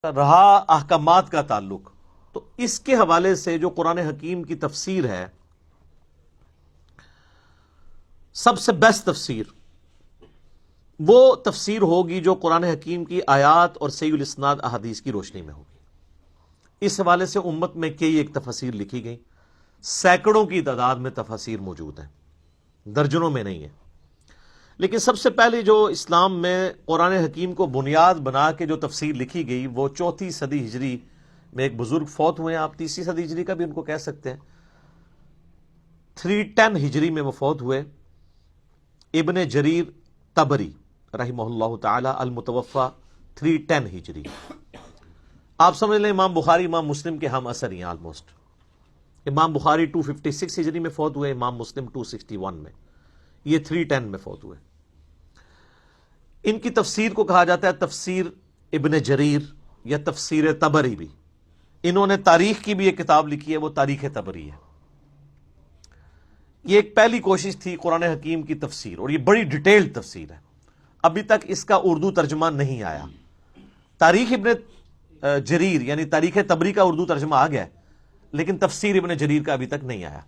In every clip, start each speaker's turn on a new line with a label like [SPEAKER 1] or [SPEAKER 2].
[SPEAKER 1] رہا احکامات کا تعلق، تو اس کے حوالے سے جو قرآن حکیم کی تفسیر ہے، سب سے بیسٹ تفسیر وہ تفسیر ہوگی جو قرآن حکیم کی آیات اور صحیح الاسناد احادیث کی روشنی میں ہوگی۔ اس حوالے سے امت میں کئی ایک تفاسیر لکھی گئی، سینکڑوں کی تعداد میں تفاسیر موجود ہیں، درجنوں میں نہیں ہے۔ لیکن سب سے پہلے جو اسلام میں قرآن حکیم کو بنیاد بنا کے جو تفسیر لکھی گئی، وہ 4 صدی ہجری میں ایک بزرگ فوت ہوئے ہیں، آپ 3 صدی ہجری کا بھی ان کو کہہ سکتے ہیں، 310 ہجری میں وہ فوت ہوئے، ابن جریر طبری رحمہ اللہ تعالی، المتوفى 310 ہجری۔ آپ سمجھ لیں امام بخاری امام مسلم کے ہم اثر ہیں آلموسٹ۔ امام بخاری 256 ہجری میں فوت ہوئے، امام مسلم 261 میں، یہ 310 میں فوت ہوئے۔ ان کی تفسیر کو کہا جاتا ہے تفسیر ابن جریر یا تفسیر طبری بھی۔ انہوں نے تاریخ کی بھی ایک کتاب لکھی ہے، وہ تاریخ طبری ہے۔ یہ ایک پہلی کوشش تھی قرآن حکیم کی تفسیر، اور یہ بڑی ڈیٹیلڈ تفسیر ہے۔ ابھی تک اس کا اردو ترجمہ نہیں آیا۔ تاریخ ابن جریر یعنی تاریخ طبری کا اردو ترجمہ آ گیا ہے، لیکن تفسیر ابن جریر کا ابھی تک نہیں آیا۔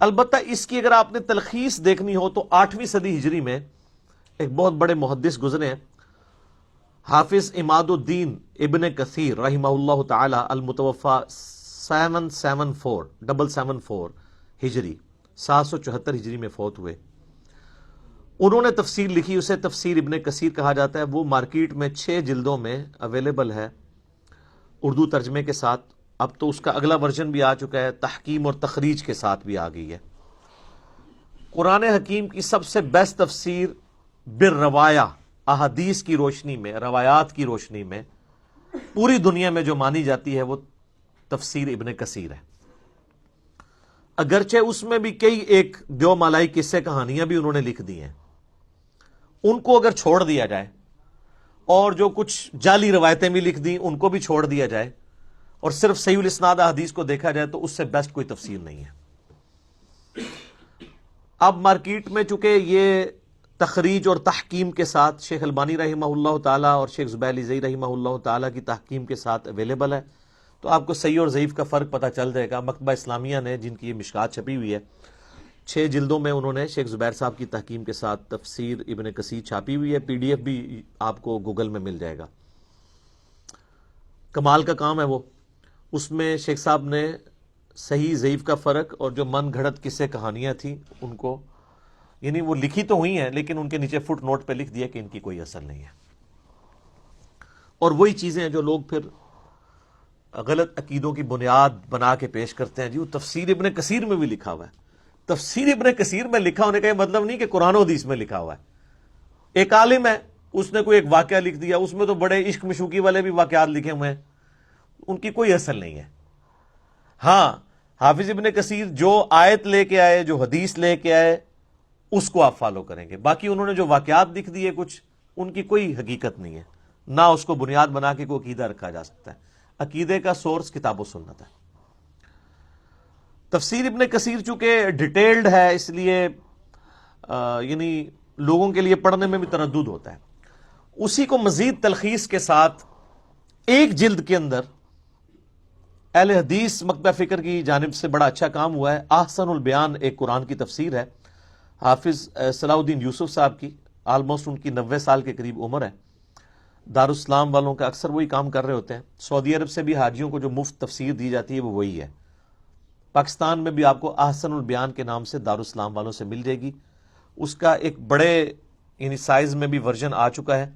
[SPEAKER 1] البتہ اس کی اگر آپ نے تلخیص دیکھنی ہو تو 8ویں صدی ہجری میں ایک بہت بڑے محدث گزرے ہیں، حافظ عماد الدین ابن کثیر رحمہ اللہ تعالی، المتوفى 774 ہجری، 774 ہجری میں فوت ہوئے۔ انہوں نے تفسیر لکھی، اسے تفسیر ابن کثیر کہا جاتا ہے۔ وہ مارکیٹ میں 6 جلدوں میں اویلیبل ہے اردو ترجمے کے ساتھ۔ اب تو اس کا اگلا ورژن بھی آ چکا ہے، تحکیم اور تخریج کے ساتھ بھی آ گئی ہے۔ قرآن حکیم کی سب سے بیسٹ تفسیر بالروایا، احادیث کی روشنی میں، روایات کی روشنی میں پوری دنیا میں جو مانی جاتی ہے، وہ تفسیر ابن کثیر ہے۔ اگرچہ اس میں بھی کئی ایک دیو مالائی قصے کہانیاں بھی انہوں نے لکھ دی ہیں، ان کو اگر چھوڑ دیا جائے، اور جو کچھ جعلی روایتیں بھی لکھ دیں ان کو بھی چھوڑ دیا جائے، اور صرف صحیح الاسناد احادیث کو دیکھا جائے، تو اس سے بیسٹ کوئی تفسیر نہیں ہے۔ اب مارکیٹ میں چونکہ یہ تخریج اور تحکیم کے ساتھ شیخ البانی رحمہ اللہ تعالی اور شیخ زبیر علی زئی رحمہ اللہ تعالی کی تحکیم کے ساتھ اویلیبل ہے، تو آپ کو صحیح اور ضعیف کا فرق پتہ چل جائے گا۔ مکتبہ اسلامیہ نے، جن کی یہ مشکات چھپی ہوئی ہے، 6 جلدوں میں انہوں نے شیخ زبیر صاحب کی تحکیم کے ساتھ تفسیر ابن کثیر چھاپی ہوئی ہے۔ PDF بھی آپ کو گوگل میں مل جائے گا۔ کمال کا کام ہے وہ۔ اس میں شیخ صاحب نے صحیح ضعیف کا فرق اور جو من گھڑت قصے کہانیاں تھیں ان کو، یعنی وہ لکھی تو ہوئی ہیں لیکن ان کے نیچے فٹ نوٹ پہ لکھ دیا کہ ان کی کوئی اثر نہیں ہے۔ اور وہی چیزیں ہیں جو لوگ پھر غلط عقیدوں کی بنیاد بنا کے پیش کرتے ہیں۔ جی وہ تفسیر ابن کثیر میں بھی لکھا ہوا ہے۔ تفسیر ابن کثیر میں لکھا ہونے کا یہ مطلب نہیں کہ قرآن و حدیث میں لکھا ہوا ہے۔ ایک عالم ہے، اس نے کوئی ایک واقعہ لکھ دیا، اس میں تو بڑے عشق مشوقی والے بھی واقعات لکھے ہوئے ہیں، ان کی کوئی اصل نہیں ہے۔ ہاں، حافظ ابن کثیر جو آیت لے کے آئے، جو حدیث لے کے آئے، اس کو آپ فالو کریں گے۔ باقی انہوں نے جو واقعات لکھ دیے کچھ، ان کی کوئی حقیقت نہیں ہے، نہ اس کو بنیاد بنا کے کوئی عقیدہ رکھا جا سکتا ہے۔ عقیدے کا سورس کتاب و سنت ہے۔ تفسیر ابن کثیر چونکہ ڈیٹیلڈ ہے، اس لیے یعنی لوگوں کے لیے پڑھنے میں بھی تردد ہوتا ہے۔ اسی کو مزید تلخیص کے ساتھ ایک جلد کے اندر اہل حدیث مکتبہ فکر کی جانب سے بڑا اچھا کام ہوا ہے۔ احسن البیان ایک قرآن کی تفسیر ہے، حافظ صلاح الدین یوسف صاحب کی، آلموسٹ ان کی 90 سال کے قریب عمر ہے۔ دارالاسلام والوں کا اکثر وہی کام کر رہے ہوتے ہیں۔ سعودی عرب سے بھی حاجیوں کو جو مفت تفسیر دی جاتی ہے وہ وہی ہے۔ پاکستان میں بھی آپ کو احسن البیان کے نام سے دارالاسلام والوں سے مل جائے گی۔ اس کا ایک بڑے یعنی سائز میں بھی ورژن آ چکا ہے۔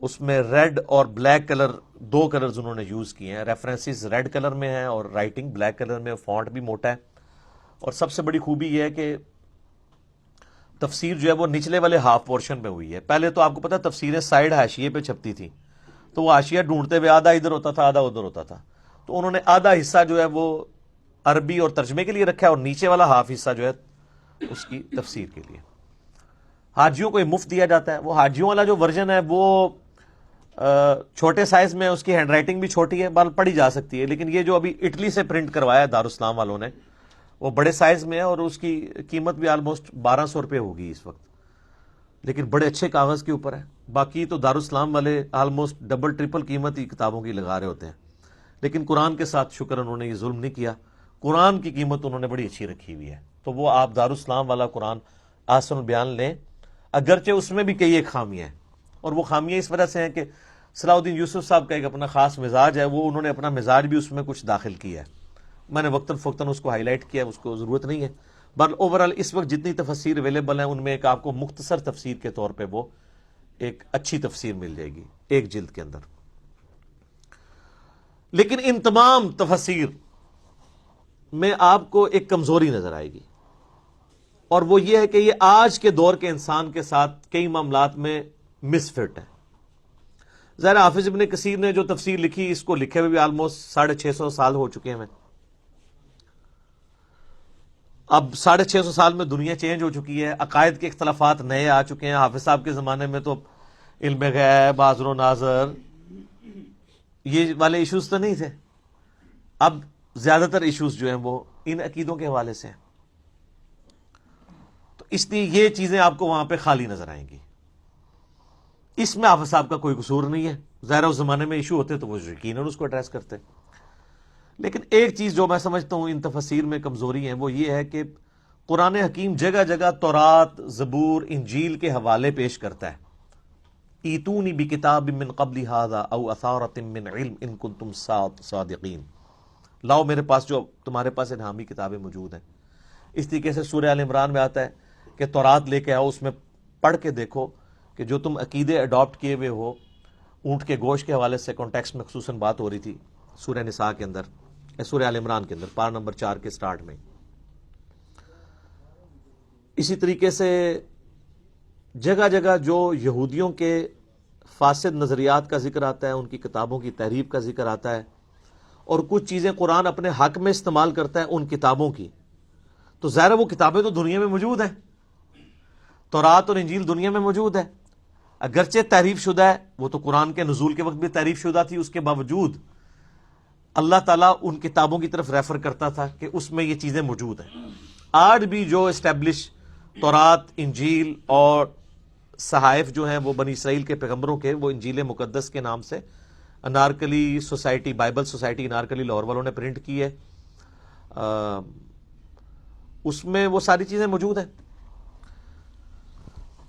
[SPEAKER 1] اس میں ریڈ اور بلیک کلر، 2 کلرز انہوں نے یوز کیے ہیں۔ ریفرنسز ریڈ کلر میں ہیں اور رائٹنگ بلیک کلر میں، فونٹ بھی موٹا ہے۔ اور سب سے بڑی خوبی یہ ہے کہ تفسیر جو ہے وہ نچلے والے ہاف پورشن میں ہوئی ہے۔ پہلے تو آپ کو پتہ تفسیریں سائیڈ حاشیے پہ چھپتی تھی، تو وہ حاشیہ ڈھونڈتے ہوئے آدھا ادھر ہوتا تھا، آدھا ادھر ہوتا تھا، تو انہوں نے آدھا حصہ جو ہے وہ عربی اور ترجمے کے لیے رکھا ہے، اور نیچے والا ہاف حصہ جو ہے اس کی تفسیر کے لیے۔ حاجیوں کو یہ مفت دیا جاتا ہے۔ وہ حاجیوں والا جو ورژن ہے وہ چھوٹے سائز میں، اس کی ہینڈ رائٹنگ بھی چھوٹی ہے، بال پڑھی جا سکتی ہے، لیکن یہ جو ابھی اٹلی سے پرنٹ کروایا ہے دارالاسلام والوں نے، وہ بڑے سائز میں ہے، اور اس کی قیمت بھی آلموسٹ 1200 روپے ہوگی اس وقت، لیکن بڑے اچھے کاغذ کے اوپر ہے۔ باقی تو دارالاسلام والے آلموسٹ ڈبل ٹرپل قیمت ہی کتابوں کی لگا رہے ہوتے ہیں، لیکن قرآن کے ساتھ شکر انہوں نے یہ ظلم نہیں کیا، قرآن کی قیمت انہوں نے بڑی اچھی رکھی ہوئی ہے۔ تو وہ آپ دارالاسلام والا قرآن احسن البیان لیں، اگرچہ اس میں بھی کئی ایک خامیاں ہیں، اور وہ خامیاں اس وجہ سے ہیں کہ صلاح الدین یوسف صاحب کا ایک اپنا خاص مزاج ہے، وہ انہوں نے اپنا مزاج بھی اس میں کچھ داخل کیا ہے، میں نے وقتاً فوقتاً اس کو ہائی لائٹ کیا، اس کو ضرورت نہیں ہے، بٹ اوورآل اس وقت جتنی تفسیر اویلیبل ہیں ان میں ایک آپ کو مختصر تفسیر کے طور پہ وہ ایک اچھی تفسیر مل جائے گی ایک جلد کے اندر۔ لیکن ان تمام تفسیر میں آپ کو ایک کمزوری نظر آئے گی، اور وہ یہ ہے کہ یہ آج کے دور کے انسان کے ساتھ کئی معاملات میں مس فٹ ہے۔ ظاہر حافظ ابن کثیر نے جو تفسیر لکھی، اس کو لکھے ہوئے بھی آلموسٹ 650 سال ہو چکے ہیں۔ اب 650 سال میں دنیا چینج ہو چکی ہے، عقائد کے اختلافات نئے آ چکے ہیں۔ حافظ صاحب کے زمانے میں تو علم غیب، حاضر و ناظر، یہ والے ایشوز تو نہیں تھے۔ اب زیادہ تر ایشوز جو ہیں وہ ان عقیدوں کے حوالے سے ہیں، تو اس لیے یہ چیزیں آپ کو وہاں پہ خالی نظر آئیں گی۔ اس میں حافظ صاحب کا کوئی قصور نہیں ہے، ظاہر اس زمانے میں ایشو ہوتے تو وہ یقیناً اس کو ایڈریس کرتے۔ لیکن ایک چیز جو میں سمجھتا ہوں ان تفسیر میں کمزوری ہے، وہ یہ ہے کہ قرآن حکیم جگہ جگہ تورات، زبور، انجیل کے حوالے پیش کرتا ہے، ایتونی بکتاب من قبل ھذا او اثارۃ من علم ان کنتم صادقین، لاؤ میرے پاس جو تمہارے پاس الہامی کتابیں موجود ہیں۔ اس طریقے سے سورہ آل عمران میں آتا ہے کہ تورات لے کے آؤ، اس میں پڑھ کے دیکھو کہ جو تم عقیدے اڈاپٹ کیے ہوئے ہو، اونٹ کے گوشت کے حوالے سے کانٹیکسٹ میں خصوصاً بات ہو رہی تھی سورہ نساء کے اندر، سورہ آل عمران کے اندر پارہ نمبر 4 کے سٹارٹ میں۔ اسی طریقے سے جگہ جگہ جو یہودیوں کے فاسد نظریات کا ذکر آتا ہے، ان کی کتابوں کی تحریف کا ذکر آتا ہے، اور کچھ چیزیں قرآن اپنے حق میں استعمال کرتا ہے ان کتابوں کی، تو ظاہر وہ کتابیں تو دنیا میں موجود ہیں، تورات اور انجیل دنیا میں موجود ہے، اگرچہ تحریف شدہ ہے، وہ تو قرآن کے نزول کے وقت بھی تحریف شدہ تھی، اس کے باوجود اللہ تعالیٰ ان کتابوں کی طرف ریفر کرتا تھا کہ اس میں یہ چیزیں موجود ہیں۔ آج بھی جو اسٹیبلش تورات، انجیل اور صحائف جو ہیں وہ بنی اسرائیل کے پیغمبروں کے، وہ انجیل مقدس کے نام سے Anarkali society, Bible society Anarkali Lahore والوں نے پرنٹ کی ہے، اس میں وہ ساری چیزیں موجود ہیں۔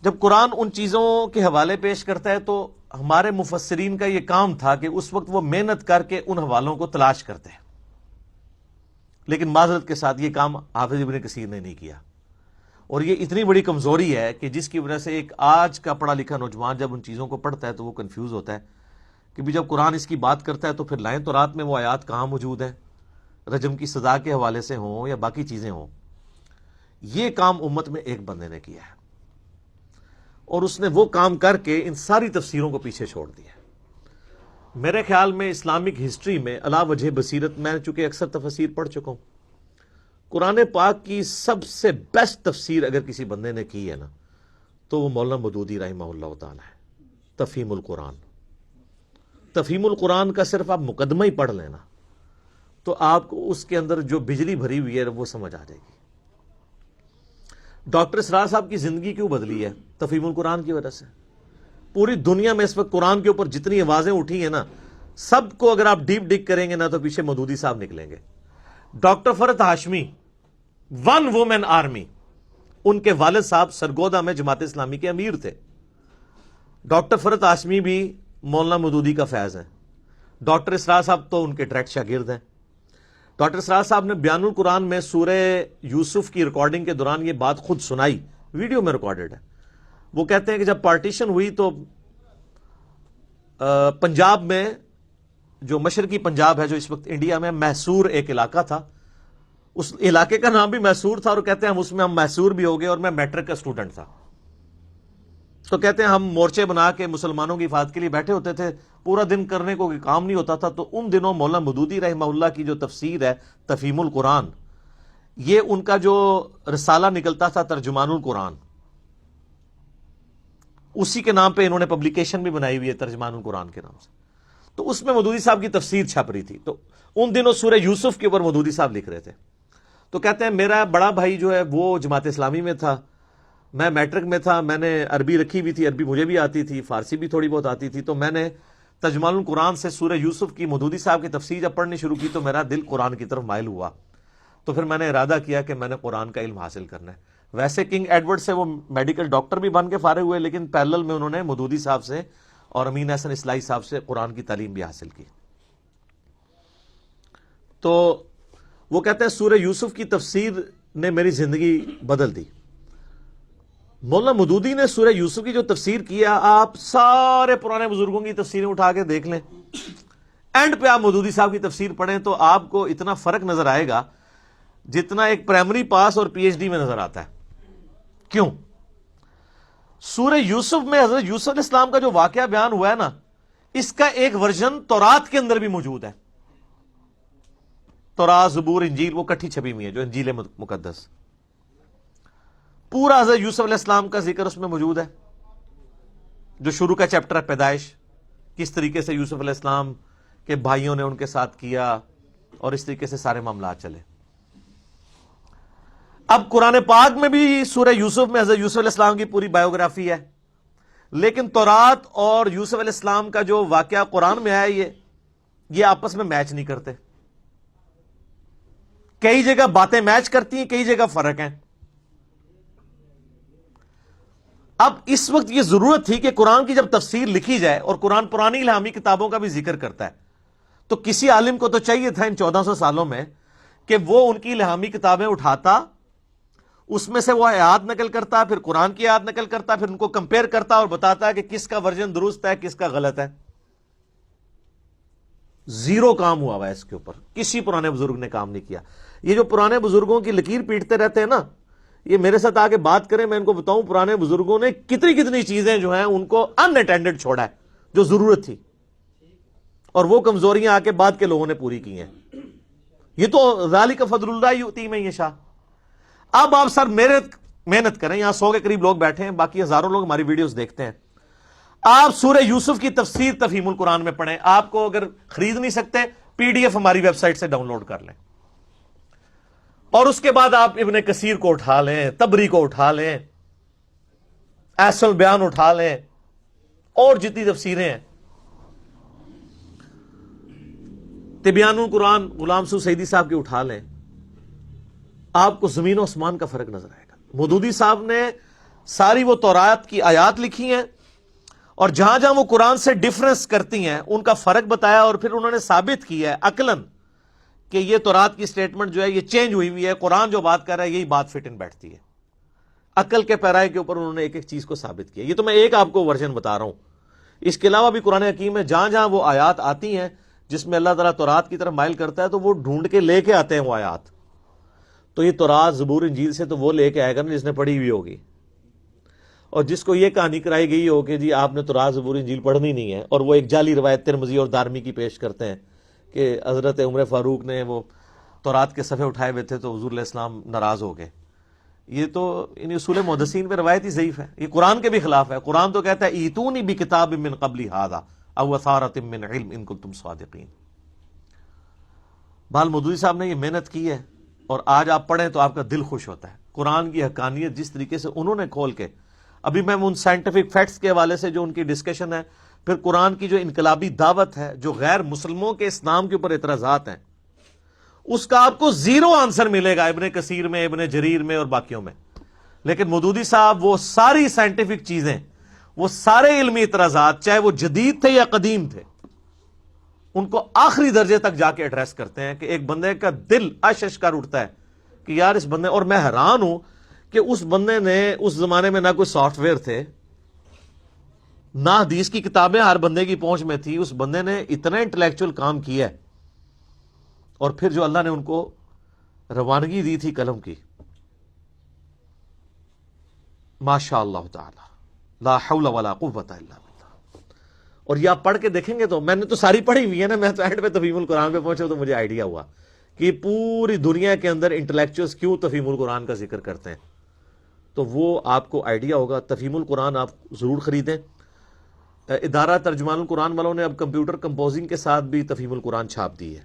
[SPEAKER 1] جب قرآن ان چیزوں کے حوالے پیش کرتا ہے تو ہمارے مفسرین کا یہ کام تھا کہ اس وقت وہ محنت کر کے ان حوالوں کو تلاش کرتے ہیں، لیکن معذرت کے ساتھ یہ کام حافظ ابن کثیر نے نہیں کیا، اور یہ اتنی بڑی کمزوری ہے کہ جس کی وجہ سے ایک آج کا پڑھا لکھا نوجوان جب ان چیزوں کو پڑھتا ہے تو وہ کنفیوز ہوتا ہے کہ بھی جب قرآن اس کی بات کرتا ہے تو پھر لائن تورات میں وہ آیات کہاں موجود ہیں، رجم کی سزا کے حوالے سے ہوں یا باقی چیزیں ہوں۔ یہ کام امت میں ایک بندے نے کیا ہے، اور اس نے وہ کام کر کے ان ساری تفسیروں کو پیچھے چھوڑ دیا۔ میرے خیال میں اسلامک ہسٹری میں علا وجہ بصیرت، میں چونکہ اکثر تفسیر پڑھ چکا ہوں، قرآن پاک کی سب سے بیسٹ تفسیر اگر کسی بندے نے کی ہے نا تو وہ مولانا مودودی رحمہ اللہ تعالی ہے، تفہیم القرآن۔ تفہیم القرآن کا صرف آپ مقدمہ ہی پڑھ لینا تو آپ کو اس کے اندر جو بجلی بھری ہوئی ہے وہ سمجھ آ جائے گی۔ ڈاکٹر اسرار صاحب کی زندگی کیوں بدلی ہے؟ تفہیم القرآن کی وجہ سے۔ پوری دنیا میں اس وقت قرآن کے اوپر جتنی آوازیں اٹھی ہیں نا، سب کو اگر آپ ڈیپ ڈگ کریں گے نا تو پیچھے مودودی صاحب نکلیں گے۔ ڈاکٹر فرحت ہاشمی، ون وومن آرمی، ان کے والد صاحب سرگودا میں جماعت اسلامی کے امیر تھے۔ ڈاکٹر فرحت ہاشمی بھی مولانا مودودی کا فیض ہے۔ ڈاکٹر اسرار صاحب تو ان کے ڈائریکٹ شاگرد ہیں۔ ڈاکٹر اسرار صاحب نے بیان القرآن میں سورہ یوسف کی ریکارڈنگ کے دوران یہ بات خود سنائی، ویڈیو میں ریکارڈڈ ہے۔ وہ کہتے ہیں کہ جب پارٹیشن ہوئی تو پنجاب میں، جو مشرقی پنجاب ہے جو اس وقت انڈیا میں، محصور ایک علاقہ تھا، اس علاقے کا نام بھی محصور تھا، اور کہتے ہیں اس میں ہم محصور بھی ہو گئے، اور میں میٹرک کا اسٹوڈنٹ تھا۔ تو کہتے ہیں ہم مورچے بنا کے مسلمانوں کی حفاظت کے لیے بیٹھے ہوتے تھے، پورا دن کرنے کو کوئی کام نہیں ہوتا تھا، تو ان دنوں مولانا مودودی رحمہ اللہ کی جو تفسیر ہے تفہیم القرآن، یہ ان کا جو رسالہ نکلتا تھا ترجمان القرآن، اسی کے نام پہ انہوں نے پبلیکیشن بھی بنائی ہوئی ہے ترجمان القرآن کے نام سے۔ تو اس میں مودودی صاحب کی تفسیر چھپ رہی تھی، تو ان دنوں سورہ یوسف کے اوپر مودودی صاحب لکھ رہے تھے۔ تو کہتے ہیں میرا بڑا بھائی جو ہے وہ جماعت اسلامی میں تھا، میں میٹرک میں تھا، میں نے عربی رکھی ہوئی تھی، عربی مجھے بھی آتی تھی، فارسی بھی تھوڑی بہت آتی تھی، تو میں نے ترجمان القرآن سے سورہ یوسف کی مودودی صاحب کی تفسیر جب پڑھنی شروع کی تو میرا دل قرآن کی طرف مائل ہوا، تو پھر میں نے ارادہ کیا کہ میں نے قرآن کا علم حاصل کرنا ہے۔ ویسے کنگ ایڈورڈ سے وہ میڈیکل ڈاکٹر بھی بن کے فارغ ہوئے، لیکن پیرلل میں انہوں نے مودودی صاحب سے اور امین احسن اصلاحی صاحب سے قرآن کی تعلیم بھی حاصل کی۔ تو وہ کہتے ہیں سورہ یوسف کی تفسیر نے میری زندگی بدل دی۔ مولانا مودودی نے سورہ یوسف کی جو تفسیر کیا، آپ سارے پرانے بزرگوں کی تفسیریں اٹھا کے دیکھ لیں، اینڈ پہ آپ مودودی صاحب کی تفسیر پڑھیں تو آپ کو اتنا فرق نظر آئے گا جتنا ایک پرائمری پاس اور پی ایچ ڈی میں نظر آتا ہے۔ کیوں؟ سورہ یوسف میں حضرت یوسف علیہ السلام کا جو واقعہ بیان ہوا ہے نا، اس کا ایک ورژن تورات کے اندر بھی موجود ہے۔ تورات، زبور، انجیل وہ کٹھی چھپی ہوئی ہے، جو انجیل مقدس، پورا حضرت یوسف علیہ السلام کا ذکر اس میں موجود ہے۔ جو شروع کا چیپٹر ہے پیدائش، کس طریقے سے یوسف علیہ السلام کے بھائیوں نے ان کے ساتھ کیا، اور اس طریقے سے سارے معاملات چلے۔ اب قرآن پاک میں بھی سورہ یوسف میں حضرت یوسف علیہ السلام کی پوری بایوگرافی ہے، لیکن تورات اور یوسف علیہ السلام کا جو واقعہ قرآن میں آیا یہ آپس میں میچ نہیں کرتے۔ کئی جگہ باتیں میچ کرتی ہیں، کئی جگہ فرق ہیں۔ اب اس وقت یہ ضرورت تھی کہ قرآن کی جب تفسیر لکھی جائے، اور قرآن پرانی الہامی کتابوں کا بھی ذکر کرتا ہے، تو کسی عالم کو تو چاہیے تھا ان 1400 سالوں میں کہ وہ ان کی الہامی کتابیں اٹھاتا، اس میں سے وہ آیات نقل کرتا، پھر قرآن کی آیات نقل کرتا، پھر ان کو کمپیئر کرتا اور بتاتا کہ کس کا ورژن درست ہے، کس کا غلط ہے۔ زیرو کام ہوا ہوا ہے اس کے اوپر، کسی پرانے بزرگ نے کام نہیں کیا۔ یہ جو پرانے بزرگوں کی لکیر پیٹتے رہتے ہیں نا، یہ میرے ساتھ آ کے بات کریں، میں ان کو بتاؤں پرانے بزرگوں نے کتنی چیزیں جو ہیں ان کو ان اٹینڈڈ چھوڑا ہے جو ضرورت تھی، اور وہ کمزوریاں آ کے بعد کے لوگوں نے پوری کی ہیں۔ یہ تو ذالک فضل اللہ یؤتی من یشاء۔ اب آپ سر محنت کریں، یہاں 100 کے قریب لوگ بیٹھے ہیں، باقی ہزاروں لوگ ہماری ویڈیوز دیکھتے ہیں۔ آپ سورہ یوسف کی تفسیر تفہیم القرآن میں پڑھیں، آپ کو اگر خرید نہیں سکتے پی ڈی ایف ہماری ویب سائٹ سے ڈاؤن لوڈ کر لیں، اور اس کے بعد آپ ابن کثیر کو اٹھا لیں، تبری کو اٹھا لیں، احسن البیان اٹھا لیں، اور جتنی تفسیریں ہیں، تبیان القرآن غلام سو سعیدی صاحب کی اٹھا لیں، آپ کو زمین و آسمان کا فرق نظر آئے گا۔ مودودی صاحب نے ساری وہ تورات کی آیات لکھی ہیں، اور جہاں جہاں وہ قرآن سے ڈفرنس کرتی ہیں ان کا فرق بتایا، اور پھر انہوں نے ثابت کیا ہے عقلاً کہ یہ تورات کی سٹیٹمنٹ جو ہے یہ چینج ہوئی ہوئی ہے، قرآن جو بات کر رہا ہے یہی بات فٹ ان بیٹھتی ہے۔ عقل کے پیرائے کے اوپر انہوں نے ایک ایک چیز کو ثابت کیا۔ یہ تو میں ایک آپ کو ورژن بتا رہا ہوں، اس کے علاوہ بھی قرآن حکیم میں جہاں جہاں وہ آیات آتی ہیں جس میں اللہ تعالیٰ تورات کی طرف مائل کرتا ہے تو وہ ڈھونڈ کے لے کے آتے ہیں وہ آیات۔ تو یہ تورات، زبور، انجیل سے تو وہ لے کے آئے گا نا جس نے پڑھی ہوئی ہوگی، اور جس کو یہ کہانی کرائی گئی ہو کہ جی آپ نے تورات، زبور، انجیل پڑھنی نہیں ہے، اور وہ ایک جعلی روایت ترمذی اور دارمی کی پیش کرتے ہیں کہ حضرت عمر فاروق نے وہ تورات کے صفحے اٹھائے ہوئے تھے تو حضور علیہ السلام ناراض ہو گئے۔ یہ تو ان اصول محدثین پہ روایت ہی ضعیف ہے، یہ قرآن کے بھی خلاف ہے۔ قرآن تو کہتا ہے ایتونی بکتاب من قبل ھذا او اثارۃ من علم ان کنتم صادقین۔ بال مودودی صاحب نے یہ محنت کی ہے، اور آج آپ پڑھیں تو آپ کا دل خوش ہوتا ہے۔ قرآن کی حقانیت جس طریقے سے انہوں نے کھول کے، ابھی میں ان سائنٹیفک فیکٹس کے حوالے سے جو ان کی ڈسکشن ہے، پھر قرآن کی جو انقلابی دعوت ہے، جو غیر مسلموں کے اسلام کے اوپر اعتراضات ہیں، اس کا آپ کو زیرو آنسر ملے گا ابن کثیر میں، ابن جریر میں اور باقیوں میں۔ لیکن مودودی صاحب وہ ساری سائنٹیفک چیزیں، وہ سارے علمی اعتراضات، چاہے وہ جدید تھے یا قدیم تھے، ان کو آخری درجے تک جا کے ایڈریس کرتے ہیں کہ ایک بندے کا دل اشش کر اٹھتا ہے کہ یار اس بندے، اور میں حیران ہوں کہ اس بندے نے، اس زمانے میں نہ کوئی سافٹ ویئر تھے، نہ حدیث کی کتابیں ہر بندے کی پہنچ میں تھی، اس بندے نے اتنا انٹلیکچوئل کام کیا ہے، اور پھر جو اللہ نے ان کو روانگی دی تھی قلم کی، ماشاء اللہ تعالی لا حول ولا قوت الا باللہ۔ اور یہ آپ پڑھ کے دیکھیں گے تو، میں نے تو ساری پڑھی ہوئی ہے نا، میں تو اینڈ پہ تفہیم القرآن پہ پہنچا تو مجھے آئیڈیا ہوا کہ پوری دنیا کے اندر انٹلیکچوئلز کیوں تفہیم القرآن کا ذکر کرتے ہیں، تو وہ آپ کو آئیڈیا ہوگا۔ تفہیم القرآن آپ ضرور خریدیں۔ ادارہ ترجمان القرآن والوں نے اب کمپیوٹر کمپوزنگ کے ساتھ بھی تفہیم القرآن چھاپ دی ہے۔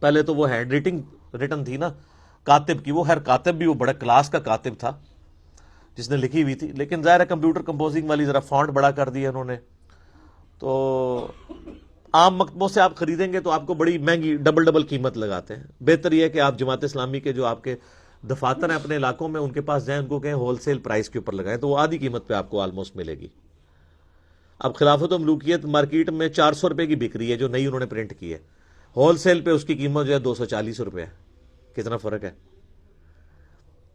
[SPEAKER 1] پہلے تو وہ ہینڈ ریٹن تھی نا کاتب کی، وہ خیر کاتب بھی وہ بڑا کلاس کا کاتب تھا، جس نے لکھی ہوئی تھی، لیکن ظاہر ہے کمپیوٹر کمپوزنگ والی ذرا فونٹ بڑا کر دیا انہوں نے، تو عام مکتبوں سے آپ خریدیں گے تو آپ کو بڑی مہنگی ڈبل قیمت لگاتے ہیں۔ بہتر یہ ہے کہ آپ جماعت اسلامی کے جو آپ کے دفاتر ہیں اپنے علاقوں میں، ان کے پاس جائیں، ان کو کہیں ہول سیل پرائس کے اوپر لگائیں، تو وہ آدھی قیمت پہ آپ کو آلموسٹ ملے گی۔ اب خلافت و ملوکیت مارکیٹ میں 400 روپے کی بک رہی ہے جو نئی انہوں نے پرنٹ کی ہے، ہول سیل پہ اس کی قیمت جو ہے 240 روپے ہے۔ کتنا فرق ہے؟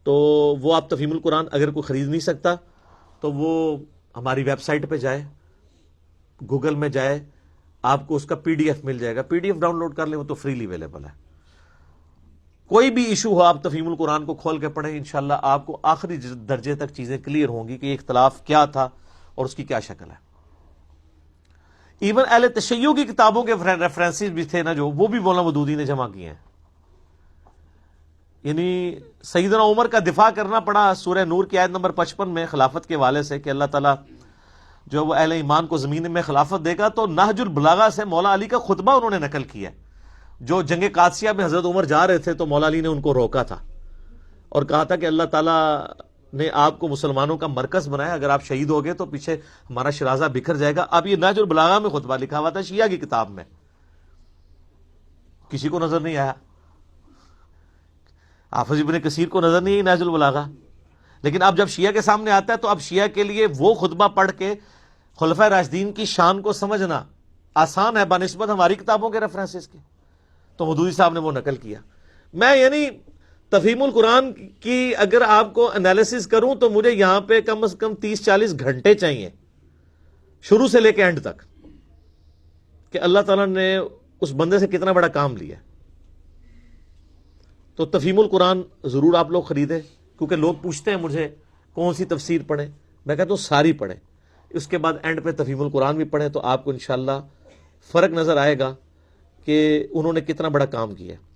[SPEAKER 1] تو وہ آپ تفہیم القرآن اگر کوئی خرید نہیں سکتا تو وہ ہماری ویب سائٹ پہ جائے، گوگل میں جائے، آپ کو اس کا پی ڈی ایف مل جائے گا، P D F download کر لیں، وہ تو فریلی اویلیبل ہے۔ کوئی بھی ایشو ہو آپ تفہیم القرآن کو کھول کے پڑھیں، انشاءاللہ آپ کو آخری درجے تک چیزیں کلیئر ہوں گی کہ یہ اختلاف کیا تھا اور اس کی کیا شکل ہے۔ ایون اہل تشیع کی کتابوں کے ریفرنسز بھی تھے نا، جو وہ بھی مولانا مودودی نے جمع کیے ہیں۔ یعنی سیدنا عمر کا دفاع کرنا پڑا سورہ نور کی آیت نمبر 55 میں خلافت کے حوالے سے کہ اللہ تعالیٰ جو وہ اہل ایمان کو زمین میں خلافت دے گا، تو نہج البلاغہ سے مولا علی کا خطبہ انہوں نے نقل کیا ہے، جو جنگ قادسیہ میں حضرت عمر جا رہے تھے تو مولا علی نے ان کو روکا تھا اور کہا تھا کہ اللہ تعالیٰ نے آپ کو مسلمانوں کا مرکز بنایا، اگر آپ شہید ہو گئے تو پیچھے ہمارا شرازہ بکھر جائے گا۔ اب یہ نہج البلاغہ میں خطبہ لکھا ہوا تھا شیعہ کی کتاب میں، کسی کو نظر نہیں آیا، حافظ ابن کثیر کو نظر نہیں آئی نہج البلاغہ، لیکن اب جب شیعہ کے سامنے آتا ہے تو اب شیعہ کے لیے وہ خطبہ پڑھ کے خلفائے راشدین کی شان کو سمجھنا آسان ہے بنسبت ہماری کتابوں کے ریفرنسز کے، تو مودودی صاحب نے وہ نقل کیا۔ میں یعنی تفہیم القرآن کی اگر آپ کو انالیسس کروں تو مجھے یہاں پہ کم از کم 30-40 گھنٹے چاہیے، شروع سے لے کے اینڈ تک، کہ اللہ تعالیٰ نے اس بندے سے کتنا بڑا کام لیا۔ تو تفہیم القرآن ضرور آپ لوگ خریدیں، کیونکہ لوگ پوچھتے ہیں مجھے کون سی تفسیر پڑھیں، میں کہتا ہوں ساری پڑھیں، اس کے بعد اینڈ پہ تفہیم القرآن بھی پڑھیں، تو آپ کو انشاءاللہ فرق نظر آئے گا کہ انہوں نے کتنا بڑا کام کیا ہے۔